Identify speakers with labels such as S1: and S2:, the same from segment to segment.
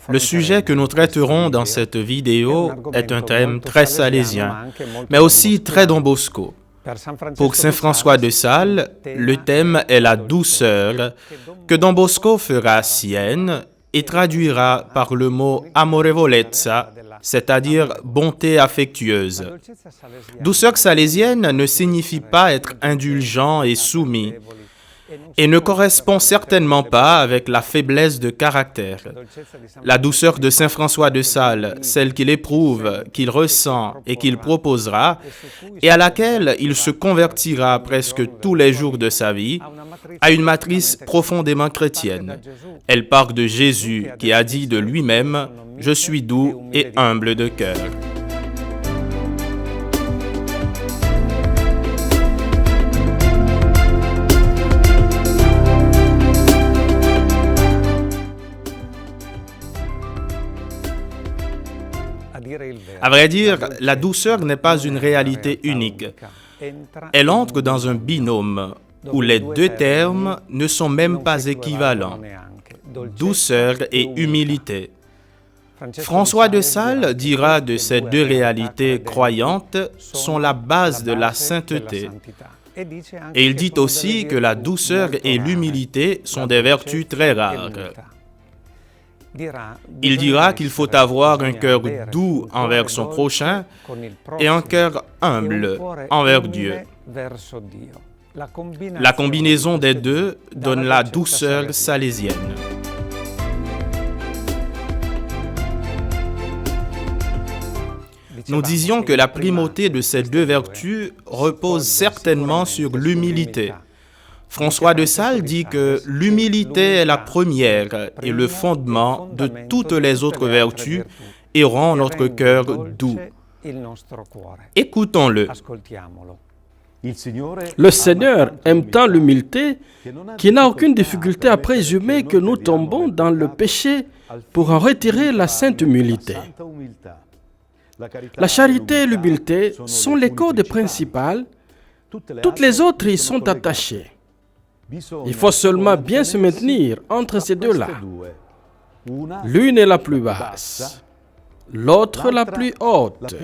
S1: Le sujet que nous traiterons dans cette vidéo est un thème très salésien, mais aussi très Don Bosco. Pour Saint François de Sales, le thème est la douceur que Don Bosco fera sienne et traduira par le mot amorevolezza, c'est-à-dire bonté affectueuse. Douceur salésienne ne signifie pas être indulgent et soumis, et ne correspond certainement pas avec la faiblesse de caractère. La douceur de Saint François de Sales, celle qu'il éprouve, qu'il ressent et qu'il proposera, et à laquelle il se convertira presque tous les jours de sa vie, a une matrice profondément chrétienne. Elle part de Jésus qui a dit de lui-même « Je suis doux et humble de cœur ». À vrai dire, la douceur n'est pas une réalité unique. Elle entre dans un binôme où les deux termes ne sont même pas équivalents. Douceur et humilité. François de Sales dira de ces deux réalités croyantes sont la base de la sainteté. Et il dit aussi que la douceur et l'humilité sont des vertus très rares. Il dira qu'il faut avoir un cœur doux envers son prochain et un cœur humble envers Dieu. La combinaison des deux donne la douceur salésienne. Nous disions que la primauté de ces deux vertus repose certainement sur l'humilité. François de Sales dit que l'humilité est la première et le fondement de toutes les autres vertus et rend notre cœur doux. Écoutons-le.
S2: Le Seigneur aime tant l'humilité qu'il n'a aucune difficulté à présumer que nous tombons dans le péché pour en retirer la sainte humilité. La charité et l'humilité sont les cordes principales, toutes les autres y sont attachées. Il faut seulement bien se maintenir entre ces deux-là. L'une est la plus basse, l'autre la plus haute.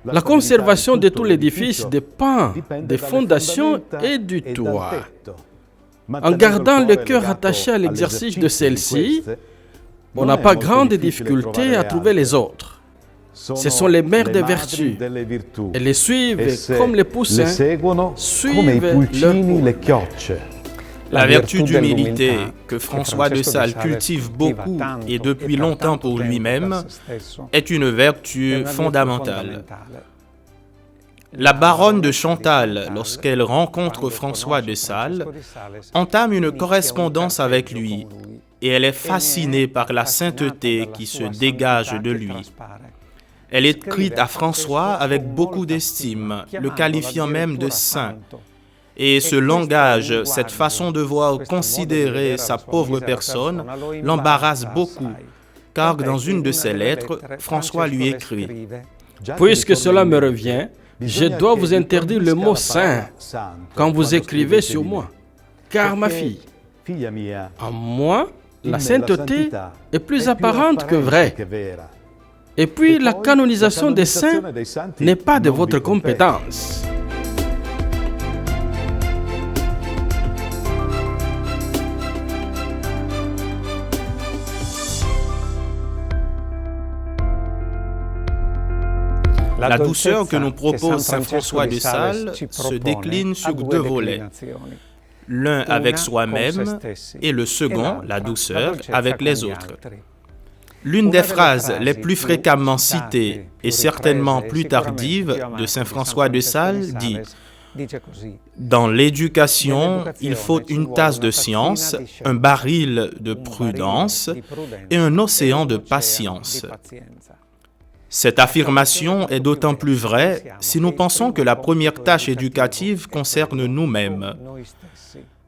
S2: La conservation de tout l'édifice dépend des fondations et du toit. En gardant le cœur attaché à l'exercice de celle-ci, on n'a pas grande difficulté à trouver les autres. Ce sont les mères des vertus. Elles les suivent comme les poussins suivent leurs poules.
S1: La vertu d'humilité que François de Sales cultive beaucoup et depuis longtemps pour lui-même est une vertu fondamentale. La baronne de Chantal, lorsqu'elle rencontre François de Sales, entame une correspondance avec lui et elle est fascinée par la sainteté qui se dégage de lui. Elle écrit à François avec beaucoup d'estime, le qualifiant même de saint. Et ce langage, cette façon de voir considérer sa pauvre personne, l'embarrasse beaucoup, car dans une de ses lettres, François lui écrit «
S2: Puisque cela me revient, je dois vous interdire le mot saint quand vous écrivez sur moi, car ma fille, en moi, la sainteté est plus apparente que vraie. Et puis, la canonisation des saints n'est pas de votre compétence. »
S1: La douceur que nous propose Saint François de Sales se décline sur deux volets. L'un avec soi-même et le second, la douceur, avec les autres. L'une des phrases les plus fréquemment citées et certainement plus tardives de Saint François de Sales dit « Dans l'éducation, il faut une tasse de science, un baril de prudence et un océan de patience. » Cette affirmation est d'autant plus vraie si nous pensons que la première tâche éducative concerne nous-mêmes.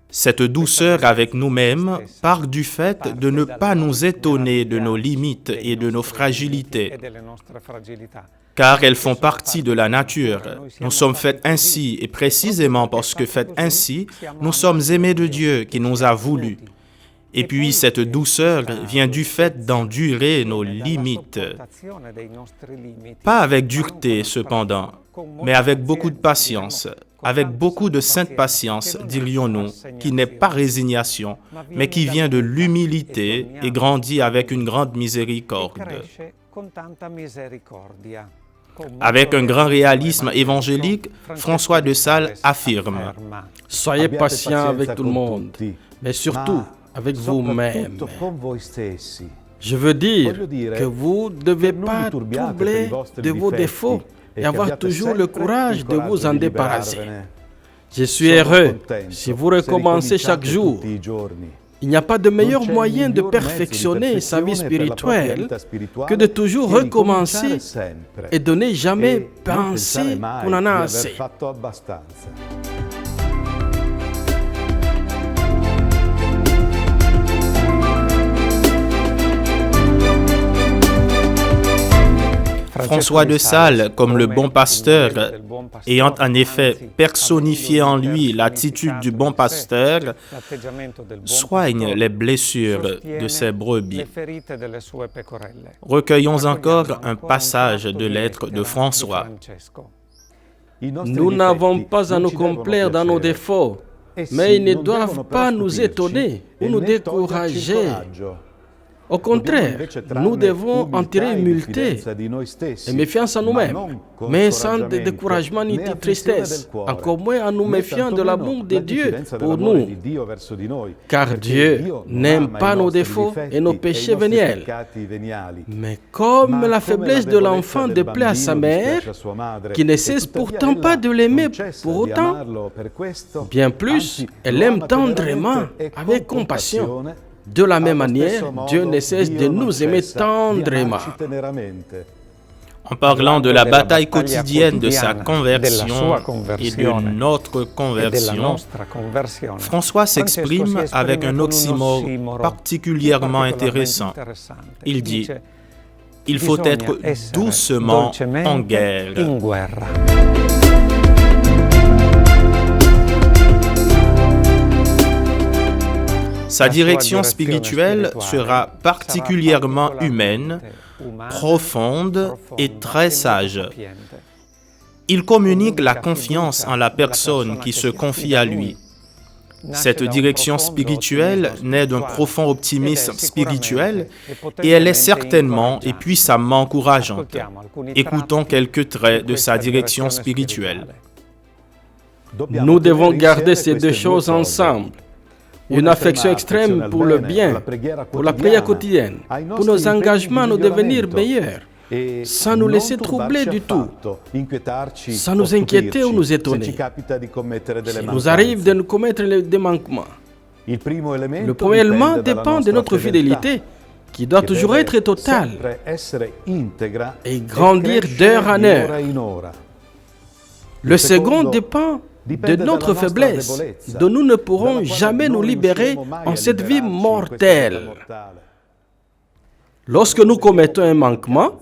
S1: Cette douceur avec nous-mêmes part du fait de ne pas nous étonner de nos limites et de nos fragilités, car elles font partie de la nature. Nous sommes faits ainsi, et précisément parce que faits ainsi, nous sommes aimés de Dieu qui nous a voulu. Et puis cette douceur vient du fait d'endurer nos limites. Pas avec dureté cependant, mais avec beaucoup de patience, avec beaucoup de sainte patience, dirions-nous, qui n'est pas résignation, mais qui vient de l'humilité et grandit avec une grande miséricorde. Avec un grand réalisme évangélique, François de Sales affirme
S2: « Soyez patient avec tout le monde, mais surtout avec vous-même. Je veux dire que vous ne devez pas troubler de vos défauts et avoir toujours le courage de vous en débarrasser. Je suis heureux si vous recommencez chaque jour. Il n'y a pas de meilleur moyen de perfectionner sa vie spirituelle que de toujours recommencer et de ne jamais penser qu'on en a assez. »
S1: François de Sales, comme le bon pasteur, ayant en effet personnifié en lui l'attitude du bon pasteur, soigne les blessures de ses brebis. Recueillons encore un passage de lettre de François.
S2: Nous n'avons pas à nous complaire dans nos défauts, mais ils ne doivent pas nous étonner ou nous décourager. Au contraire, nous devons en tirer humilité et méfiance en nous-mêmes, mais sans de découragement ni de tristesse, encore moins en nous méfiant de l'amour de Dieu pour nous. Car Dieu n'aime pas nos défauts et nos péchés véniels. Mais comme la faiblesse de l'enfant déplaît à sa mère, qui ne cesse pourtant pas de l'aimer pour autant, bien plus, elle l'aime tendrement, avec compassion. De la même manière, Dieu ne cesse de nous aimer tendrement.
S1: En parlant de la bataille quotidienne de sa conversion et de notre conversion, François s'exprime avec un oxymore particulièrement intéressant. Il dit « Il faut être doucement en guerre ». Sa direction spirituelle sera particulièrement humaine, profonde et très sage. Il communique la confiance en la personne qui se confie à lui. Cette direction spirituelle naît d'un profond optimisme spirituel et elle est certainement et puissamment encourageante. Écoutons quelques traits de sa direction spirituelle.
S2: Nous devons garder ces deux choses ensemble. Une affection extrême pour le bien, pour la prière quotidienne, pour nos engagements à nous devenir meilleurs, sans nous laisser troubler du tout, sans nous inquiéter ou nous étonner. Il nous arrive de nous commettre des manquements. Le premier élément dépend de notre fidélité, qui doit toujours être totale et grandir d'heure en heure. Le second dépend de notre faiblesse, dont nous ne pourrons jamais nous libérer en cette vie mortelle. Lorsque nous commettons un manquement,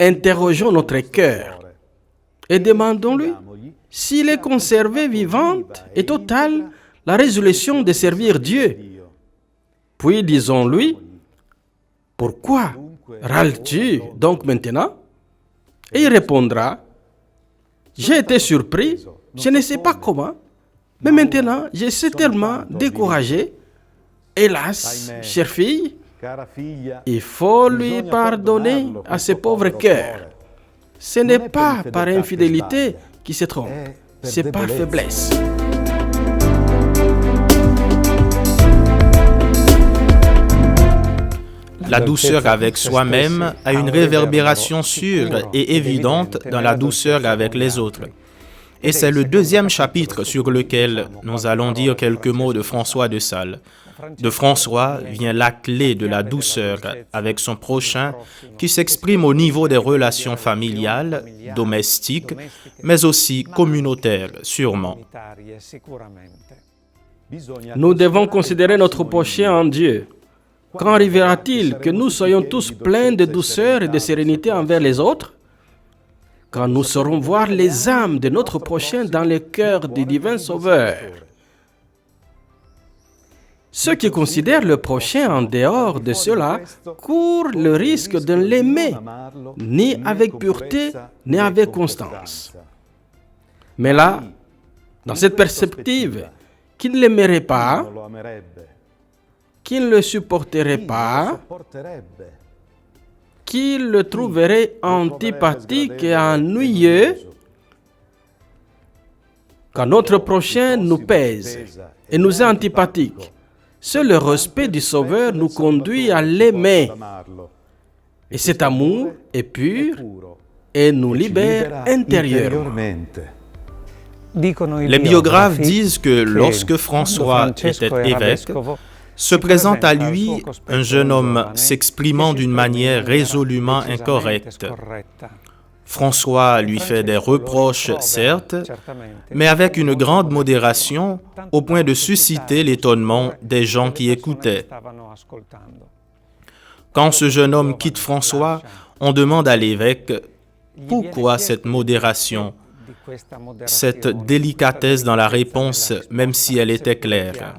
S2: interrogeons notre cœur et demandons-lui s'il est conservé vivante et totale la résolution de servir Dieu. Puis disons-lui, « Pourquoi râles-tu donc maintenant ?» Et il répondra, « J'ai été surpris. Je ne sais pas comment, mais maintenant, je suis tellement découragé. Hélas, chère fille, il faut lui pardonner à ce pauvre cœur. Ce n'est pas par infidélité qu'il se trompe, c'est par faiblesse. »
S1: La douceur avec soi-même a une réverbération sûre et évidente dans la douceur avec les autres. Et c'est le deuxième chapitre sur lequel nous allons dire quelques mots de François de Sales. De François vient la clé de la douceur avec son prochain qui s'exprime au niveau des relations familiales, domestiques, mais aussi communautaires, sûrement.
S2: Nous devons considérer notre prochain en Dieu. Quand arrivera-t-il que nous soyons tous pleins de douceur et de sérénité envers les autres? Quand nous saurons voir les âmes de notre prochain dans le cœur du divin Sauveur. Ceux qui considèrent le prochain en dehors de cela courent le risque de ne l'aimer, ni avec pureté, ni avec constance. Mais là, dans cette perspective, qui ne l'aimerait pas, qui ne le supporterait pas, qui le trouverait antipathique et ennuyeux, quand notre prochain nous pèse et nous est antipathique, seul le respect du Sauveur nous conduit à l'aimer. Et cet amour est pur et nous libère intérieurement.
S1: Les biographes disent que lorsque François était évêque, se présente à lui un jeune homme s'exprimant d'une manière résolument incorrecte. François lui fait des reproches, certes, mais avec une grande modération, au point de susciter l'étonnement des gens qui écoutaient. Quand ce jeune homme quitte François, on demande à l'évêque pourquoi cette modération, cette délicatesse dans la réponse, même si elle était claire.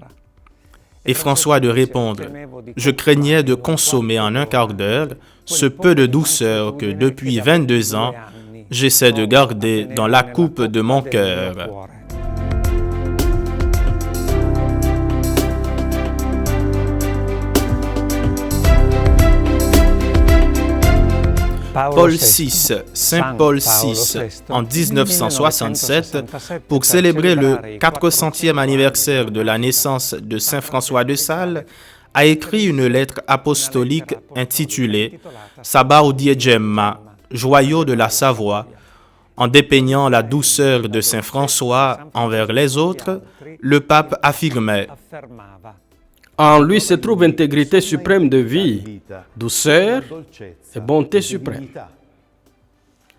S1: Et François de répondre, « Je craignais de consommer en un quart d'heure ce peu de douceur que depuis 22 ans, j'essaie de garder dans la coupe de mon cœur. » Paul VI, Saint Paul VI, en 1967, pour célébrer le 400e anniversaire de la naissance de Saint François de Sales, a écrit une lettre apostolique intitulée « Sabaudiae Gemma, joyau de la Savoie ». En dépeignant la douceur de Saint François envers les autres, le pape affirmait «
S2: En lui se trouve intégrité suprême de vie, douceur et bonté suprême.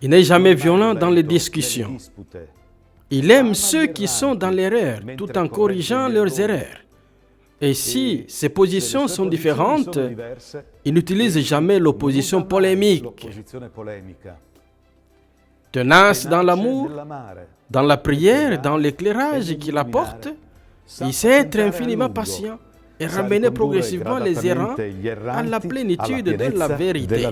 S2: Il n'est jamais violent dans les discussions. Il aime ceux qui sont dans l'erreur, tout en corrigeant leurs erreurs. Et si ses positions sont différentes, il n'utilise jamais l'opposition polémique. Tenace dans l'amour, dans la prière, dans l'éclairage qu'il apporte, il sait être infiniment patient et ramener progressivement les errants à la plénitude de la vérité.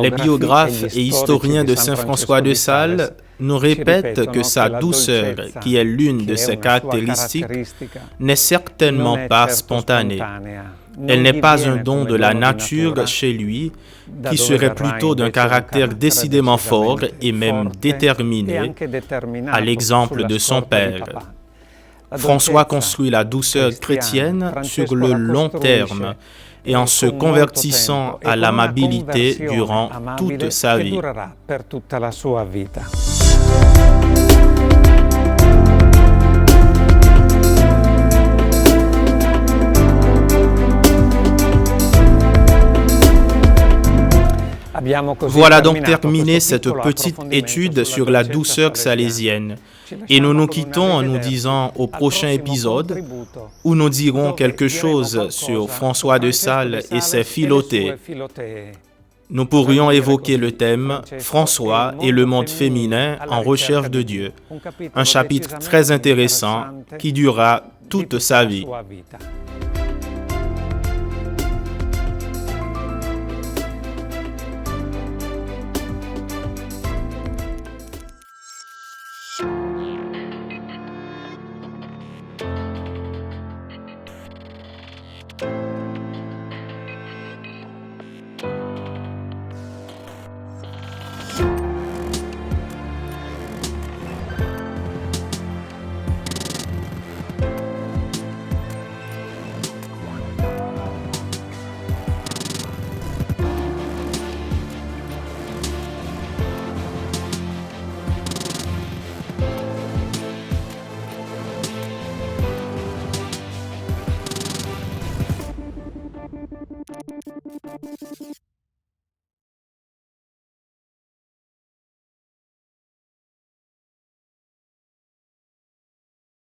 S1: Les biographes et historiens de Saint François de Sales nous répètent que sa douceur, qui est l'une de ses caractéristiques, n'est certainement pas spontanée. Elle n'est pas un don de la nature chez lui, qui serait plutôt d'un caractère décidément fort et même déterminé, à l'exemple de son père. François construit la douceur chrétienne sur le long terme, et en se convertissant à l'amabilité durant toute sa vie. Voilà donc terminée cette petite étude sur la douceur salésienne. Et nous nous quittons en nous disant au prochain épisode, où nous dirons quelque chose sur François de Sales et ses Philotées. Nous pourrions évoquer le thème « François et le monde féminin en recherche de Dieu », un chapitre très intéressant qui durera toute sa vie.